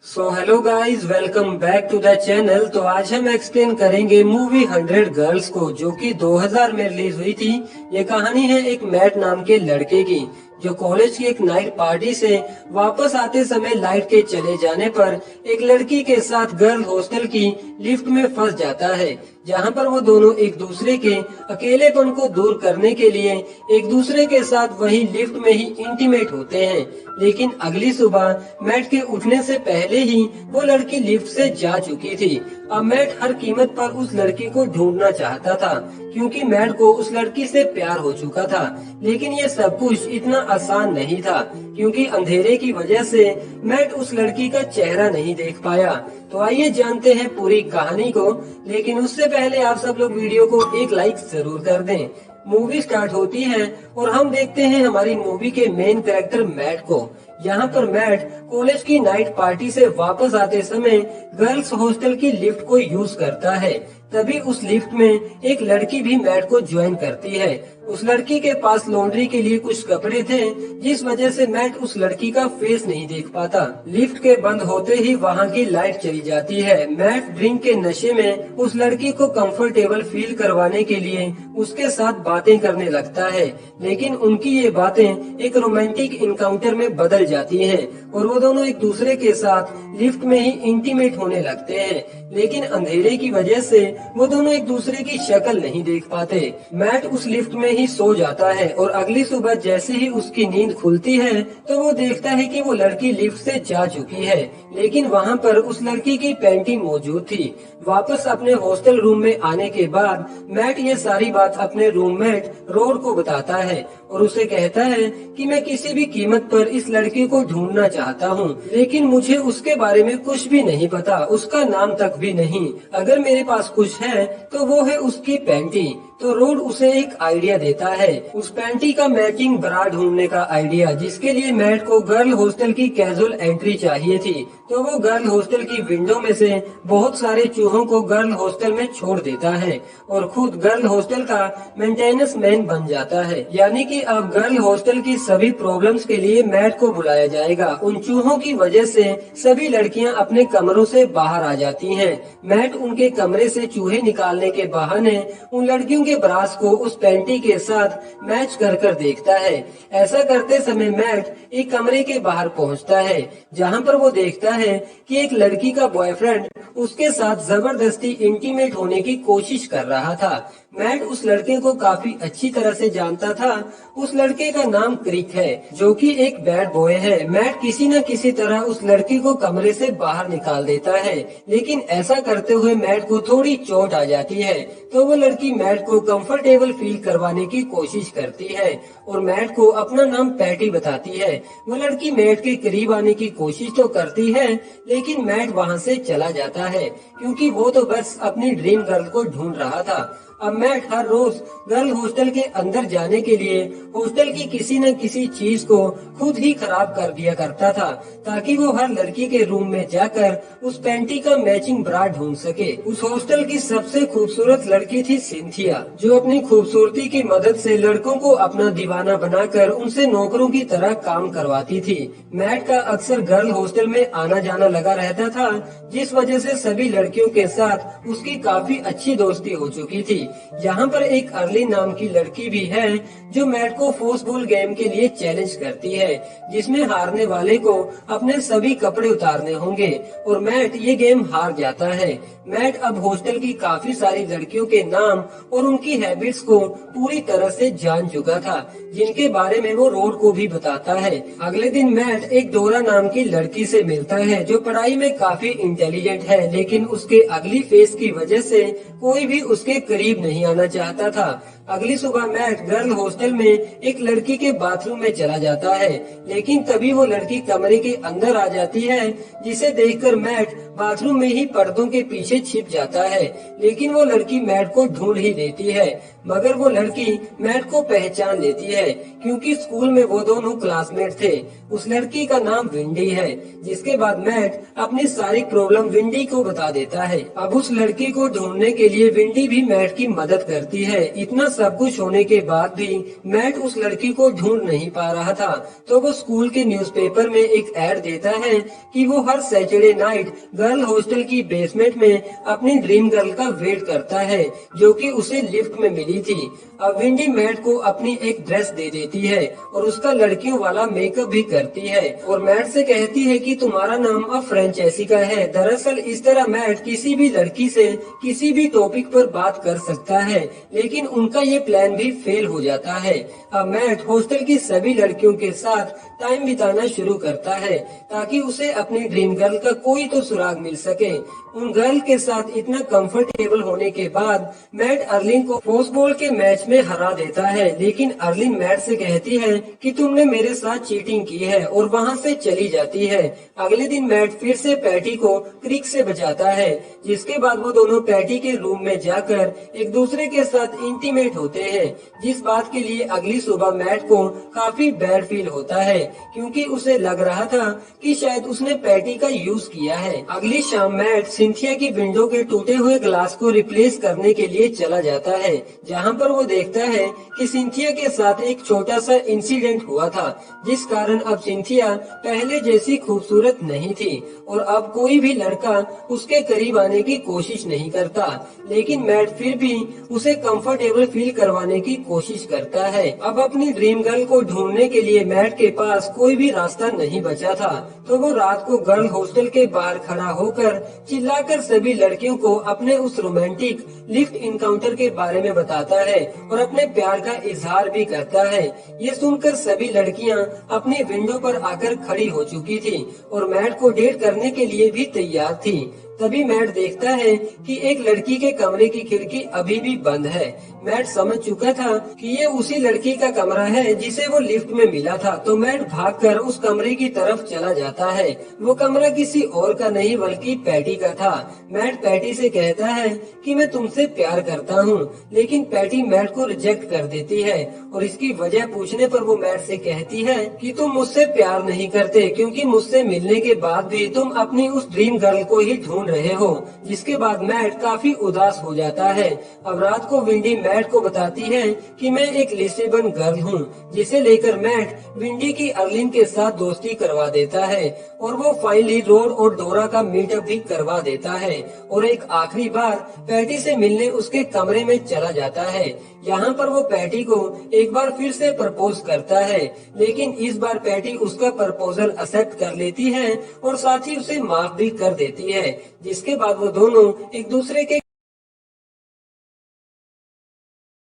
Hello guys, welcome back to the channel. तो आज हम एक्सप्लेन करेंगे मूवी 100 गर्ल्स को, जो कि 2000 में रिलीज हुई थी। ये कहानी है एक मैट नाम के लड़के की, जो कॉलेज की एक नाइट पार्टी से वापस आते समय लाइट के चले जाने पर एक लड़की के साथ गर्ल हॉस्टल की लिफ्ट में फंस जाता है, जहां पर वो दोनों एक दूसरे के अकेलेपन को दूर करने के लिए एक दूसरे के साथ वही लिफ्ट में ही इंटीमेट होते हैं। लेकिन अगली सुबह मैट के उठने से पहले ही वो लड़की लिफ्ट से जा चुकी थी। अब मैट हर कीमत पर उस लड़की को ढूंढना चाहता था, क्योंकि मैट को उस लड़की से प्यार हो चुका था। लेकिन ये सब कुछ इतना आसान नहीं था, क्योंकि अंधेरे की वजह से मैट उस लड़की का चेहरा नहीं देख पाया। तो आइए जानते हैं पूरी कहानी को, लेकिन उससे पहले आप सब लोग वीडियो को एक लाइक जरूर कर दें। मूवी स्टार्ट होती है और हम देखते हैं हमारी मूवी के मेन कैरेक्टर मैट को। यहाँ पर मैट कॉलेज की नाइट पार्टी से वापस आते समय गर्ल्स हॉस्टल की लिफ्ट को यूज करता है। तभी उस लिफ्ट में एक लड़की भी मैट को ज्वाइन करती है। उस लड़की के पास लॉन्ड्री के लिए कुछ कपड़े थे, जिस वजह से मैट उस लड़की का फेस नहीं देख पाता। लिफ्ट के बंद होते ही वहाँ की लाइट चली जाती है। मैट ड्रिंक के नशे में उस लड़की को कंफर्टेबल फील करवाने के लिए उसके साथ बातें करने लगता है, लेकिन उनकी ये बातें एक रोमांटिक इनकाउंटर में बदल जाती हैं और वो दोनों एक दूसरे के साथ लिफ्ट में ही इंटीमेट होने लगते हैं। लेकिन अंधेरे की वजह से वो दोनों एक दूसरे की शक्ल नहीं देख पाते। मैट उस लिफ्ट में ही सो जाता है और अगली सुबह जैसे ही उसकी नींद खुलती है तो वो देखता है कि वो लड़की लिफ्ट से जा चुकी है, लेकिन वहाँ पर उस लड़की की पेंटिंग मौजूद थी। वापस अपने हॉस्टल रूम में आने के बाद मैट ये सारी बात अपने रूममेट रोड को बताता है और उसे कहता है कि मैं किसी भी कीमत पर इस लड़की को ढूंढना चाहता हूँ, लेकिन मुझे उसके बारे में कुछ भी नहीं पता, उसका नाम तक भी नहीं। अगर मेरे पास कुछ है तो वो है उसकी पैंटी। तो रोड उसे एक आइडिया देता है, उस पैंटी का मैचिंग ब्रा ढूंढने का आइडिया, जिसके लिए मैट को गर्ल हॉस्टल की कैजुअल एंट्री चाहिए थी। तो वो गर्ल हॉस्टल की विंडो में से बहुत सारे चूहों को गर्ल हॉस्टल में छोड़ देता है और खुद गर्ल हॉस्टल का मेंटेनेंस मैन बन जाता है। यानी कि अब गर्ल हॉस्टल की सभी प्रॉब्लम्स के लिए मैट को बुलाया जाएगा। उन चूहों की वजह से सभी लड़कियां अपने कमरों से बाहर आ जाती हैं। मैट उनके कमरे से चूहे निकालने के बहाने उन लड़कियों के ब्रास को उस पैंटी के साथ मैच कर कर देखता है। ऐसा करते समय मैट एक कमरे के बाहर पहुंचता है, जहां पर वो देखता है कि एक लड़की का बॉयफ्रेंड उसके साथ जबरदस्ती इंटीमेट होने की कोशिश कर रहा था। मैट उस लड़के को काफी अच्छी तरह से जानता था। उस लड़के का नाम क्रिक है, जो कि एक बैड बॉय है। मैट किसी न किसी तरह उस लड़की को कमरे से बाहर निकाल देता है, लेकिन ऐसा करते हुए मैट को थोड़ी चोट आ जाती है। तो वो लड़की मैट को कंफर्टेबल फील करवाने की कोशिश करती है और मैट को अपना नाम पैटी बताती है। वो लड़की मैट के करीब आने की कोशिश तो करती है, लेकिन मैट वहाँ से चला जाता है, क्योंकि वो तो बस अपनी ड्रीम गर्ल को ढूंढ रहा था। अब मैट हर रोज गर्ल हॉस्टल के अंदर जाने के लिए हॉस्टल की किसी न किसी चीज को खुद ही खराब कर दिया करता था, ताकि वो हर लड़की के रूम में जाकर उस पैंटी का मैचिंग ब्रा ढूंढ सके। उस हॉस्टल की सबसे खूबसूरत लड़की थी सिंथिया, जो अपनी खूबसूरती की मदद से लड़कों को अपना दीवाना बनाकर उनसे नौकरों की तरह काम करवाती थी। मैट का अक्सर गर्ल हॉस्टल में आना जाना लगा रहता था, जिस वजह से सभी लड़कियों के साथ उसकी काफी अच्छी दोस्ती हो चुकी थी। यहाँ पर एक अर्ली नाम की लड़की भी है, जो मैट को फोर्सबॉल गेम के लिए चैलेंज करती है, जिसमें हारने वाले को अपने सभी कपड़े उतारने होंगे और मैट ये गेम हार जाता है। मैट अब हॉस्टल की काफी सारी लड़कियों के नाम और उनकी हैबिट्स को पूरी तरह से जान चुका था, जिनके बारे में वो रोड को भी बताता है। अगले दिन मैट एक डोरा नाम की लड़की से मिलता है, जो पढ़ाई में काफी इंटेलिजेंट है, लेकिन उसके अगली फेस की वजह से कोई भी उसके करीब नहीं आना चाहता था। अगली सुबह मैट गर्ल हॉस्टल में एक लड़की के बाथरूम में चला जाता है, लेकिन तभी वो लड़की कमरे के अंदर आ जाती है, जिसे देखकर मैट बाथरूम में ही पर्दों के पीछे छिप जाता है। लेकिन वो लड़की मैट को ढूंढ ही लेती है, मगर वो लड़की मैट को पहचान लेती है, क्योंकि स्कूल में वो दोनों क्लासमेट थे। उस लड़की का नाम विंडी है, जिसके बाद मैट अपनी सारी प्रॉब्लम विंडी को बता देता है। अब उस लड़की को ढूंढने के लिए विंडी भी मैट की मदद करती है। इतना सब कुछ होने के बाद भी मैट उस लड़की को ढूंढ नहीं पा रहा था, तो वो स्कूल के न्यूज़पेपर में एक ऐड देता है कि वो हर सैटरडे नाइट गर्ल हॉस्टल की बेसमेंट में अपनी ड्रीम गर्ल का वेट करता है, जो कि उसे लिफ्ट में मिली थी। अब विंडी मैट को अपनी एक ड्रेस दे देती है और उसका लड़कियों वाला मेकअप भी करती है और मैट से कहती है कि तुम्हारा नाम अब फ्रेंचेसिका है। दरअसल इस तरह मैट किसी भी लड़की से किसी भी टॉपिक पर बात कर सकता है, लेकिन उनका ये प्लान भी फेल हो जाता है। अब मैट हॉस्टल की सभी लड़कियों के साथ टाइम बिताना शुरू करता है ताकि उसे अपनी ड्रीम गर्ल का कोई तो सुराग मिल सके। उन गर्ल के साथ इतना कंफर्टेबल होने के बाद मैट अर्लिन को फुटबॉल के मैच में हरा देता है, लेकिन अर्लिन मैट से कहती है कि तुमने मेरे साथ चीटिंग की है और वहां से चली जाती है। अगले दिन मैट फिर से पैटी को क्रिक से बचाता है, जिसके बाद वो दोनों पैटी के रूम में जाकर एक दूसरे के साथ इंटीमेट होते हैं, जिस बात के लिए अगली सुबह मैट को काफी बैड फील होता है क्योंकि उसे लग रहा था कि शायद उसने पैटी का यूज किया है। अगली शाम मैट सिंथिया की विंडो के टूटे हुए ग्लास को रिप्लेस करने के लिए चला जाता है, जहां पर वो देखता है कि सिंथिया के साथ एक छोटा सा इंसिडेंट हुआ था, जिस कारण अब सिंथिया पहले जैसी खूबसूरत नहीं थी और अब कोई भी लड़का उसके करीब आने की कोशिश नहीं करता। लेकिन मैट फिर भी उसे कंफर्टेबल फील करवाने की कोशिश करता है। अब अपनी ड्रीम गर्ल को ढूंढने के लिए मैट के पास कोई भी रास्ता नहीं बचा था, तो वो रात को गर्ल हॉस्टल के बाहर खड़ा होकर चिल्लाकर सभी लड़कियों को अपने उस रोमांटिक लिफ्ट इनकाउंटर के बारे में बताता है और अपने प्यार का इजहार भी करता है। ये सुनकर सभी लड़कियां अपनी विंडो पर आकर खड़ी हो चुकी थी और मैट को डेट करने के लिए भी तैयार थी। तभी मैट देखता है कि एक लड़की के कमरे की खिड़की अभी भी बंद है। मैट समझ चुका था कि ये उसी लड़की का कमरा है जिसे वो लिफ्ट में मिला था, तो मैट भागकर उस कमरे की तरफ चला जाता है। वो कमरा किसी और का नहीं बल्कि पैटी का था। मैट पैटी से कहता है कि मैं तुमसे प्यार करता हूँ, लेकिन पैटी मैट को रिजेक्ट कर देती है और इसकी वजह पूछने पर वो मैट से कहती है कि तुम मुझसे प्यार नहीं करते क्योंकि मुझसे मिलने के बाद भी तुम अपनी उस ड्रीम गर्ल को ही ढूंढ रहे हो। जिसके बाद मैट काफी उदास हो जाता है। अब रात को विंडी मैट को बताती है कि मैं एक लिस्बन गर्ल हूँ, जिसे लेकर मैट विंडी की अर्लिन के साथ दोस्ती करवा देता है और वो फाइनली रोड और डोरा का मीटअप भी करवा देता है और एक आखिरी बार पैटी से मिलने उसके कमरे में चला जाता है। यहाँ पर वो पैटी को एक बार फिर से प्रपोज करता है, लेकिन इस बार पैटी उसका प्रपोजल एक्सेप्ट कर लेती है और साथ ही उसे माफ भी कर देती है। जिसके बाद वो दोनों एक दूसरे के